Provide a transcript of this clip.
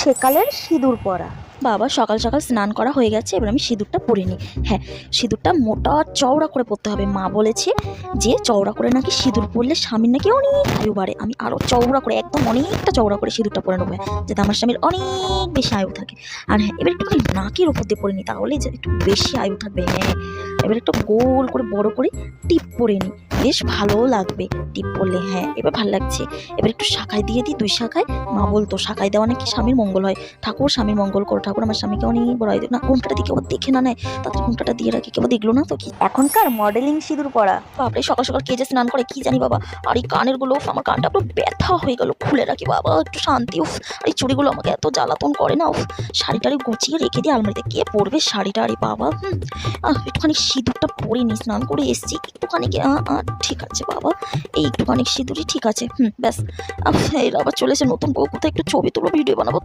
সেকালের সিঁদুর পরা। বাবা সকাল সকাল স্নান করা হয়ে গেছে, এবার আমি সিঁদুরটা পরে নিই। হ্যাঁ, সিঁদুরটা মোটা চওড়া করে পরতে হবে। মা বলেছে যে চওড়া করে নাকি সিঁদুর পরলে স্বামীর নাকি অনেক আয়ু বাড়ে। আমি আরও চওড়া করে, একদম অনেকটা চওড়া করে সিঁদুরটা পরে নেবো, যাতে আমার স্বামীর অনেক বেশি আয়ু থাকে। আর হ্যাঁ, এবার একটুখানি নাকের ওপর দিয়ে পরে নিই, তাহলে যে একটু বেশি আয়ু থাকবে। হ্যাঁ, এবার একটু গোল করে বড় করে টিপ পরে নিই, বেশ ভালো লাগবে টিপ পরলে। হ্যাঁ, এবার ভালো লাগছে। এবার একটু শাখায় দিয়ে দিই, 2 শাখায়। মা বলতো শাখায় দেওয়া নাকি স্বামীর মঙ্গল হয়। ঠাকুর স্বামীর মঙ্গল করো, ঠাকুর আমার স্বামীকে অনেক বড় হয় না। ঘুমটাটা দিকে আবার দেখে না নেয়, তাদের ঘুমটাটা দিয়ে রাখি, কেউ দেখলো না তো কি। এখনকার মডেলিং সিঁদুর পরা। বাপরে, সকাল সকাল কে যে স্নান করে কি জানি বাবা। আর এই কানের গুলো, আমার কানটা পুরো ব্যথা হয়ে গেল, খুলে রাখি বাবা একটু শান্তি। উফ, আর এই চুড়িগুলো আমাকে এত জ্বালাতন করে না। উফ, শাড়িটারি গুছিয়ে রেখে দিই আলমারিতে, কে পরবে শাড়িটা? আরে বাবা, একটুখানি সিঁদুরটা পরে নি, স্নান করে এসছি একটুখানি। ঠিক আছে বাবা, এই একটুখানি সিঁদুরই ঠিক আছে। ব্যাস। এর আবার চলেছে নতুন বউ, কোথায় একটু ছবি তুলো, ভিডিও বানাবো।